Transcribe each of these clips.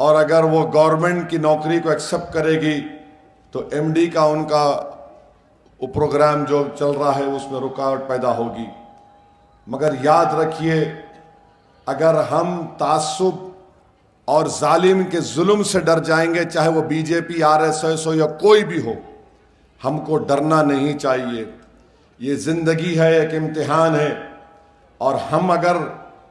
اور اگر وہ گورنمنٹ کی نوکری کو ایکسیپٹ کرے گی تو ایم ڈی کا ان کا وہ پروگرام جو چل رہا ہے اس میں رکاوٹ پیدا ہوگی. مگر یاد رکھیے، اگر ہم تعصب اور ظالم کے ظلم سے ڈر جائیں گے، چاہے وہ بی جے پی، آر ایس ایس ہو یا کوئی بھی ہو، ہم کو ڈرنا نہیں چاہیے. یہ زندگی ہے، ایک امتحان ہے، اور ہم اگر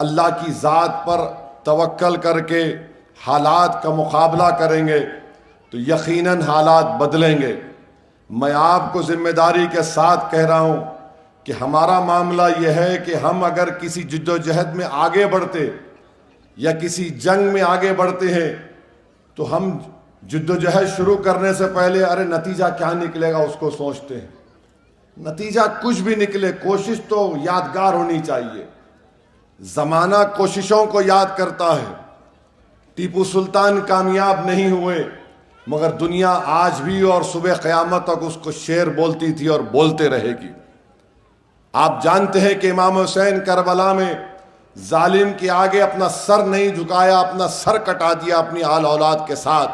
اللہ کی ذات پر توکل کر کے حالات کا مقابلہ کریں گے تو یقیناً حالات بدلیں گے. میں آپ کو ذمہ داری کے ساتھ کہہ رہا ہوں کہ ہمارا معاملہ یہ ہے کہ ہم اگر کسی جد و جہد میں آگے بڑھتے یا کسی جنگ میں آگے بڑھتے ہیں تو ہم جد و جہد شروع کرنے سے پہلے ارے نتیجہ کیا نکلے گا اس کو سوچتے ہیں. نتیجہ کچھ بھی نکلے، کوشش تو یادگار ہونی چاہیے. زمانہ کوششوں کو یاد کرتا ہے. ٹیپو سلطان کامیاب نہیں ہوئے، مگر دنیا آج بھی اور صبح قیامت تک اس کو شعر بولتی تھی اور بولتے رہے گی. آپ جانتے ہیں کہ امام حسین کربلا میں ظالم کے آگے اپنا سر نہیں جھکایا، اپنا سر کٹا دیا اپنی آل اولاد کے ساتھ،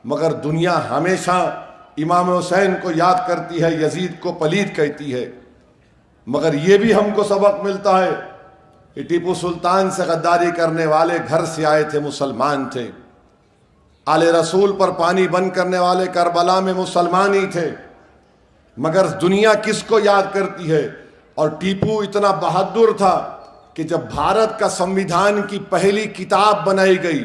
مگر دنیا ہمیشہ امام حسین کو یاد کرتی ہے، یزید کو پلید کہتی ہے. مگر یہ بھی ہم کو سبق ملتا ہے کہ ٹیپو سلطان سے غداری کرنے والے گھر سے آئے تھے، مسلمان تھے. آل رسول پر پانی بند کرنے والے کربلا میں مسلمان ہی تھے. مگر دنیا کس کو یاد کرتی ہے؟ اور ٹیپو اتنا بہادر تھا کہ جب بھارت کا سمویدھان کی پہلی کتاب بنائی گئی،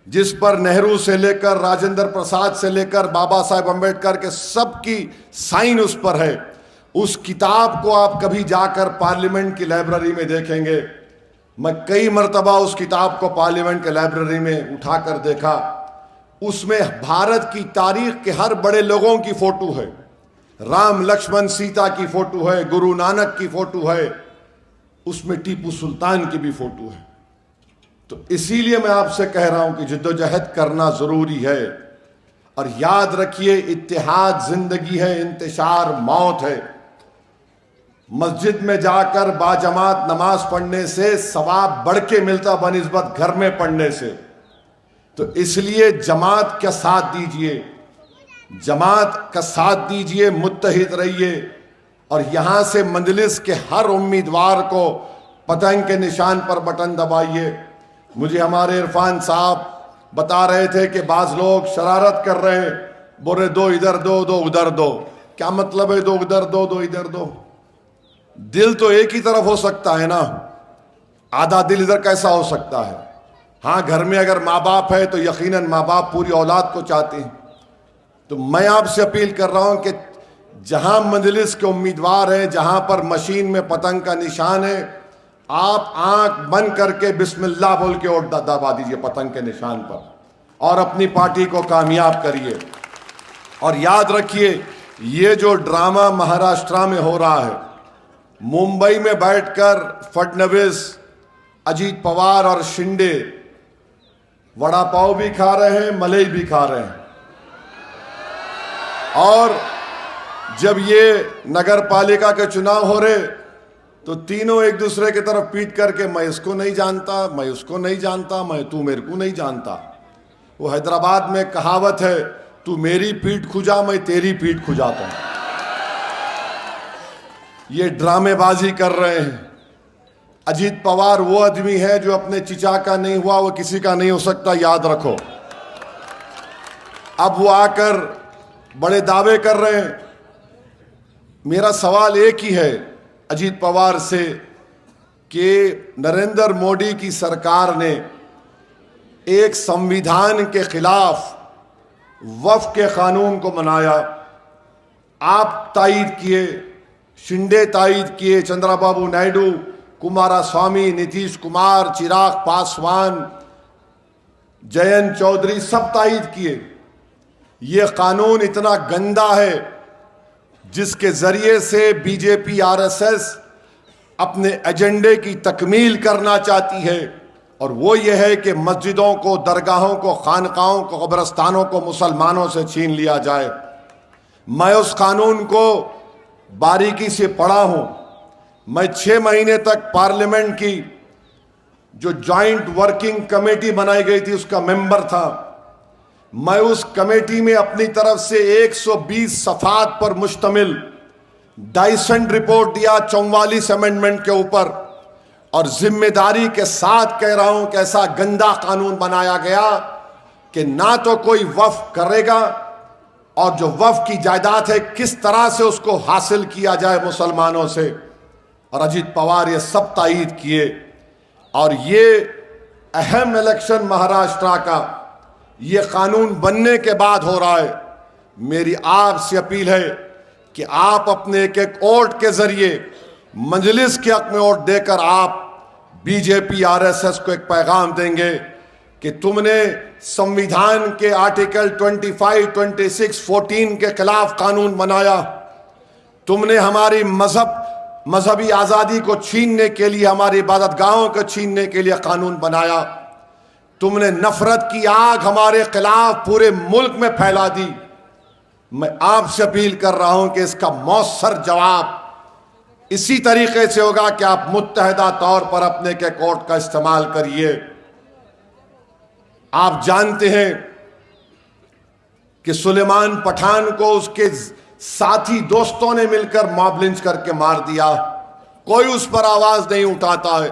جس پر نہرو سے لے کر راجندر پرساد سے لے کر بابا صاحب امبیڈکر کے سب کی سائن اس پر ہے، اس کتاب کو آپ کبھی جا کر پارلیمنٹ کی لائبریری میں دیکھیں گے. میں کئی مرتبہ اس کتاب کو پارلیمنٹ کے لائبریری میں اٹھا کر دیکھا. اس میں بھارت کی تاریخ کے ہر بڑے لوگوں کی فوٹو ہے. رام لکشمن سیتا کی فوٹو ہے، گرو نانک کی فوٹو ہے، اس میں ٹیپو سلطان کی بھی فوٹو ہے. تو اسی لیے میں آپ سے کہہ رہا ہوں کہ جد و جہد کرنا ضروری ہے. اور یاد رکھیے، اتحاد زندگی ہے، انتشار موت ہے. مسجد میں جا کر باجماعت نماز پڑھنے سے ثواب بڑھ کے ملتا بنسبت گھر میں پڑھنے سے. تو اس لیے جماعت کا ساتھ دیجئے، جماعت کا ساتھ دیجئے، متحد رہیے. اور یہاں سے مجلس کے ہر امیدوار کو پتنگ کے نشان پر بٹن دبائیے. مجھے ہمارے عرفان صاحب بتا رہے تھے کہ بعض لوگ شرارت کر رہے ہیں، بول رہے دو ادھر دو، دو ادھر دو. کیا مطلب ہے دو ادھر دو، دو ادھر دو؟ دل تو ایک ہی طرف ہو سکتا ہے نا، آدھا دل ادھر کیسا ہو سکتا ہے؟ ہاں، گھر میں اگر ماں باپ ہے تو یقیناً ماں باپ پوری اولاد کو چاہتے ہیں. تو میں آپ سے اپیل کر رہا ہوں کہ جہاں مجلس کے امیدوار ہیں، جہاں پر مشین میں پتنگ کا نشان ہے، آپ آنکھ بند کر کے بسم اللہ بول کے ووٹ دبا دیجئے پتنگ کے نشان پر، اور اپنی پارٹی کو کامیاب کریے. اور یاد رکھیے، یہ جو ڈرامہ مہاراشٹرا میں ہو رہا ہے، ممبئی میں بیٹھ کر فڈنویس، اجیت پوار اور شنڈے وڑا پاؤ بھی کھا رہے ہیں، ملئی بھی کھا رہے ہیں. اور جب یہ نگر پالیکا کے چناؤ ہو رہے تو تینوں ایک دوسرے کی طرف پیٹ کر کے میں اس کو نہیں جانتا، میں اس کو نہیں جانتا، میں تو میرے کو نہیں جانتا. وہ حیدرآباد میں کہاوت ہے، تو میری پیٹ کھجا، میں تیری پیٹ کھجاتا ہوں. یہ ڈرامے بازی کر رہے ہیں. اجیت پوار وہ آدمی ہے جو اپنے چچا کا نہیں ہوا وہ کسی کا نہیں ہو سکتا، یاد رکھو. اب وہ آ کر بڑے دعوے کر رہے ہیں. میرا سوال ایک ہی ہے اجیت پوار سے کہ نریندر مودی کی سرکار نے ایک سمویدھان کے خلاف وفق کے قانون کو منایا، آپ تائید کیے، شنڈے تائید کیے، چندرا بابو نائیڈو، کمارا سوامی، نتیش کمار، چراغ پاسوان، جینت چودھری، سب تائید کیے. یہ قانون اتنا گندا ہے جس کے ذریعے سے بی جے پی، آر ایس ایس اپنے ایجنڈے کی تکمیل کرنا چاہتی ہے، اور وہ یہ ہے کہ مسجدوں کو، درگاہوں کو، خانقاہوں کو، قبرستانوں کو مسلمانوں سے چھین لیا جائے. میں اس قانون کو باریکی سے پڑھا ہوں. میں 6 مہینے تک پارلیمنٹ کی جو جوائنٹ ورکنگ کمیٹی بنائی گئی تھی اس کا ممبر تھا. میں اس کمیٹی میں اپنی طرف سے 120 صفحات پر مشتمل ڈائسنٹ رپورٹ دیا 44 امینڈمنٹ کے اوپر, اور ذمہ داری کے ساتھ کہہ رہا ہوں کہ ایسا گندا قانون بنایا گیا کہ نہ تو کوئی وقف کرے گا, اور جو وقف کی جائیداد ہے کس طرح سے اس کو حاصل کیا جائے مسلمانوں سے. اور اجیت پوار یہ سب تائید کیے. اور یہ اہم الیکشن مہاراشٹرا کا یہ قانون بننے کے بعد ہو رہا ہے. میری آپ سے اپیل ہے کہ آپ اپنے ایک ایک ووٹ کے ذریعے مجلس کے حق میں ووٹ دے کر آپ B J P R S S کو ایک پیغام دیں گے کہ تم نے سمویدھان کے آرٹیکل 25, 26, 14 کے خلاف قانون بنایا. تم نے ہماری مذہبی آزادی کو چھیننے کے لیے, ہماری عبادت گاہوں کو چھیننے کے لیے قانون بنایا. تم نے نفرت کی آگ ہمارے خلاف پورے ملک میں پھیلا دی. میں آپ سے اپیل کر رہا ہوں کہ اس کا مؤثر جواب اسی طریقے سے ہوگا کہ آپ متحدہ طور پر اپنے کے کوٹ کا استعمال کریے. آپ جانتے ہیں کہ سلیمان پٹھان کو اس کے ساتھی دوستوں نے مل کر موب لنچ کر کے مار دیا. کوئی اس پر آواز نہیں اٹھاتا ہے.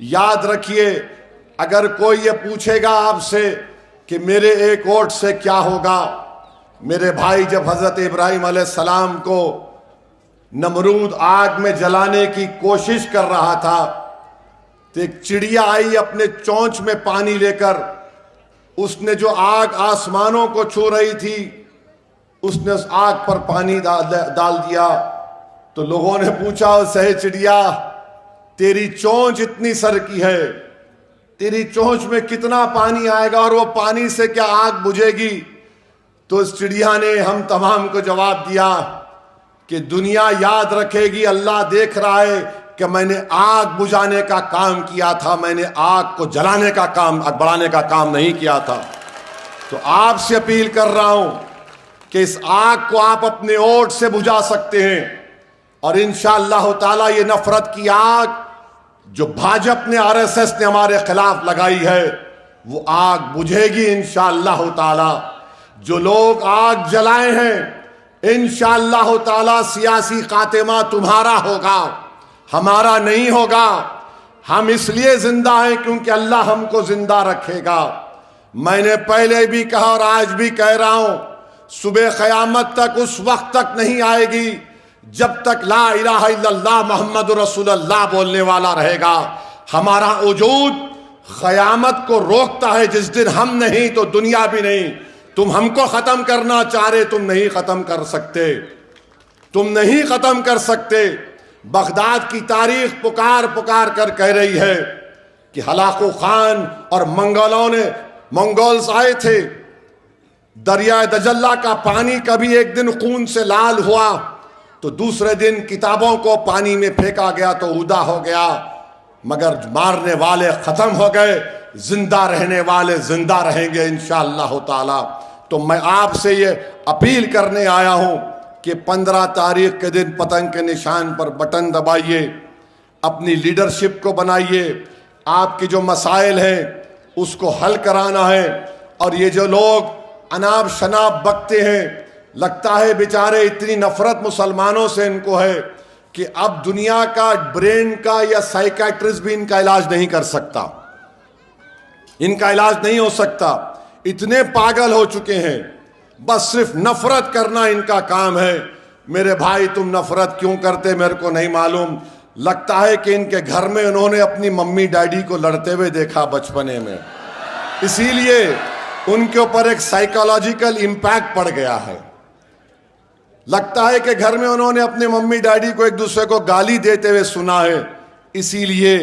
یاد رکھیے, اگر کوئی یہ پوچھے گا آپ سے کہ میرے ایک ووٹ سے کیا ہوگا, میرے بھائی جب حضرت ابراہیم علیہ السلام کو نمرود آگ میں جلانے کی کوشش کر رہا تھا تو ایک چڑیا آئی اپنے چونچ میں پانی لے کر, اس نے جو آگ آسمانوں کو چھو رہی تھی اس نے اس آگ پر پانی ڈال دیا. تو لوگوں نے پوچھا سہے چڑیا تیری چونچ اتنی سر کی ہے, تیری چونچ میں کتنا پانی آئے گا اور وہ پانی سے کیا آگ بجھے گی؟ تو اس چڑیا نے ہم تمام کو جواب دیا کہ دنیا یاد رکھے گی, اللہ دیکھ رہا ہے کہ میں نے آگ بجھانے کا کام کیا تھا, میں نے آگ کو جلانے کا کام, بڑھانے کا کام نہیں کیا تھا. تو آپ سے اپیل کر رہا ہوں کہ اس آگ کو آپ اپنے ووٹ سے بجھا سکتے ہیں, اور انشاءاللہ تعالی یہ نفرت کی آگ جو بھاجپ نے آر ایس ایس نے ہمارے خلاف لگائی ہے وہ آگ بجھے گی انشاءاللہ تعالی. جو لوگ آگ جلائے ہیں انشاءاللہ تعالی سیاسی خاتمہ تمہارا ہوگا, ہمارا نہیں ہوگا. ہم اس لیے زندہ ہیں کیونکہ اللہ ہم کو زندہ رکھے گا. میں نے پہلے بھی کہا اور آج بھی کہہ رہا ہوں, صبح قیامت تک اس وقت تک نہیں آئے گی جب تک لا الہ الا اللہ محمد رسول اللہ بولنے والا رہے گا. ہمارا وجود قیامت کو روکتا ہے. جس دن ہم نہیں تو دنیا بھی نہیں. تم ہم کو ختم کرنا چاہ رہے, تم نہیں ختم کر سکتے, تم نہیں ختم کر سکتے. بغداد کی تاریخ پکار پکار کر کہہ رہی ہے کہ ہلاکو خان اور منگولز آئے تھے. دریائے دجلہ کا پانی کبھی ایک دن خون سے لال ہوا تو دوسرے دن کتابوں کو پانی میں پھینکا گیا تو اودہ ہو گیا, مگر مارنے والے ختم ہو گئے, زندہ رہنے والے زندہ رہیں گے انشاءاللہ تعالی. تو میں آپ سے یہ اپیل کرنے آیا ہوں کہ 15 تاریخ کے دن پتنگ کے نشان پر بٹن دبائیے, اپنی لیڈرشپ کو بنائیے, آپ کی جو مسائل ہیں اس کو حل کرانا ہے. اور یہ جو لوگ اناب شناب بکتے ہیں, لگتا ہے بیچارے اتنی نفرت مسلمانوں سے ان کو ہے کہ اب دنیا کا برین کا یا سائیکیٹرسٹ بھی ان کا علاج نہیں کر سکتا, ان کا علاج نہیں ہو سکتا. اتنے پاگل ہو چکے ہیں, بس صرف نفرت کرنا ان کا کام ہے. میرے بھائی تم نفرت کیوں کرتے میرے کو نہیں معلوم. لگتا ہے کہ ان کے گھر میں انہوں نے اپنی ممی ڈیڈی کو لڑتے ہوئے دیکھا بچپنے میں, اسی لیے ان کے اوپر ایک سائیکالوجیکل امپیکٹ پڑ گیا ہے. لگتا ہے کہ گھر میں انہوں نے اپنے ممی ڈیڈی کو ایک دوسرے کو گالی دیتے ہوئے سنا ہے, اسی لیے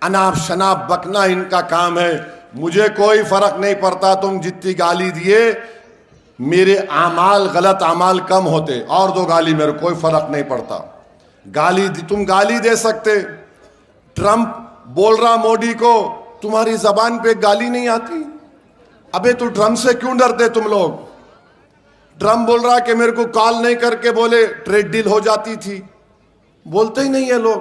اناب شناب بکنا ان کا کام ہے. مجھے کوئی فرق نہیں پڑتا تم جتنی گالی دیے, میرے اعمال غلط اعمال کم ہوتے, اور دو گالی میرے کوئی فرق نہیں پڑتا. تم گالی دے سکتے. ٹرمپ بول رہا مودی کو تمہاری زبان پہ گالی نہیں آتی. ابے تو ٹرمپ سے کیوں ڈرتے تم لوگ؟ ٹرمپ بول رہا کہ میرے کو کال نہیں کر کے بولے ٹریڈ ڈیل ہو جاتی تھی. بولتے ہی نہیں ہے لوگ.